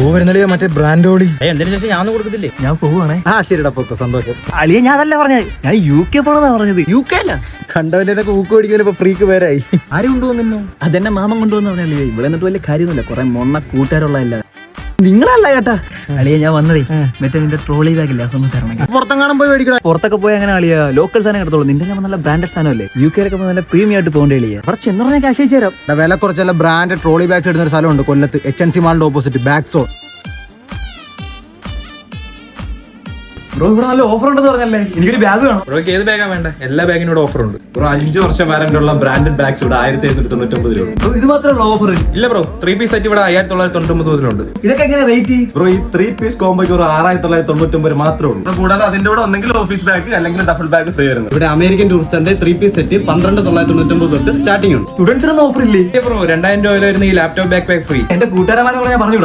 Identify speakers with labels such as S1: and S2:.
S1: വരുന്നല്ലേ മറ്റേ ബ്രാൻഡ് ഓളി.
S2: എന്തിനു ചോദിച്ചാൽ ഞാൻ കൊടുക്കത്തില്ലേ?
S1: ഞാൻ പോവാണേ. ശരിടാ പൊക്കോ, സന്തോഷം.
S2: അളിയെ ഞാൻ അതല്ല പറഞ്ഞത്, ഞാൻ UK പോണെന്നാ പറഞ്ഞത്. UK അല്ല,
S1: കണ്ടവന്റെ ഊക്ക് പിടിക്കുന്നതിന് ഇപ്പൊ ഫ്രീക്ക് പേരായി.
S2: ആരും കൊണ്ടുവന്നു?
S1: അതെന്നെ മാമൻ കൊണ്ടുവന്ന് പറഞ്ഞല്ലേ. ഇവിടെ എന്നിട്ട് വലിയ കാര്യമൊന്നുമില്ല, കുറെ മൊണ്ണ കൂട്ടുകാരുള്ളതല്ല.
S2: നിങ്ങളല്ല ചേട്ടാ.
S1: അളിയെ ഞാൻ വന്നതേ മറ്റേ നിന്റെ ട്രോളി ബാഗില്ല, അതൊന്നും തരണം.
S2: പുറത്തെങ്ങാനും പോയി മേടിക്കണം.
S1: പുറത്തൊക്കെ പോയി അങ്ങനെ അളിയാ ലോക്കൽ സാധനം എടുത്തോളൂ. നിന്റെ നല്ല ബ്രാൻഡഡ് സാധനമല്ലേ. UK നല്ല പ്രീമിയം ആയിട്ട് പോകേണ്ട അളിയാ. കുറച്ച് എന്ന് പറഞ്ഞാൽ ക്യാഷ് അയച്ചു തരാം.
S3: വില കുറച്ചല്ല ബ്രാൻഡ് ട്രോളി ബാഗ്സ് ഇടുന്ന ഒരു സ്ഥലമുണ്ട് കൊല്ലത്ത്, HNC മാളിന്റെ ഓപ്പോസിറ്റ് ബാഗ്സോ.
S1: ബ്രോ ഇവിടെ നല്ല ഓഫർ ഉണ്ടെന്ന് പറഞ്ഞല്ലേ, എനിക്കൊരു ബാഗ് വേണം.
S4: ബ്രോയ്ക്ക് ഏത് ബാഗാ വേണ്ട? എല്ലാ ബാഗിനും ഇവിടെ ഓഫർ ഉണ്ട് ബ്രോ. 5 വർഷം വാറന്റി ഉള്ള ബ്രാൻഡഡ് ബാഗ്സ് ഇവിടെ 1799 രൂപ.
S1: ഇത് മാത്രമല്ല ഓഫർ.
S4: ഇല്ല ബ്രോ, 3 പീസ് സെറ്റ് ഇവിടെ 1999
S1: ഇതൊക്കെ എങ്ങനെ റേറ്റ്?
S4: ബ്രോ ഈ 3 പീസ് കോംബോയ്ക്ക് ഒരു 6999 മാത്രമേ ഉള്ളൂ. കൂടാതെ അതിന്റെ കൂടെ ഒന്നെങ്കിൽ ഓഫീസ് ബാഗ് അല്ലെങ്കിൽ ഡബിൾ ബാഗ് ഫ്രീ വരുന്നത്.
S3: ഇവിടെ അമേരിക്കൻ ടൂറിസ്റ്റിന്റെ 3 പീസ് സെറ്റ് 12999 തൊട്ട് സ്റ്റാർട്ടിംഗ് ഉണ്ട്.
S1: സ്റ്റുഡൻസിനൊന്നും ഓഫർ ഇല്ലേ
S4: ബ്രോ 2000 രൂപ വരുന്ന ഈ ലാപ്ടോപ്പ് ബാക്ക് പാക്ക് ഫ്രീ.
S1: എന്റെ കൂട്ടുകാരന്മാരെ പറഞ്ഞാൽ പറഞ്ഞു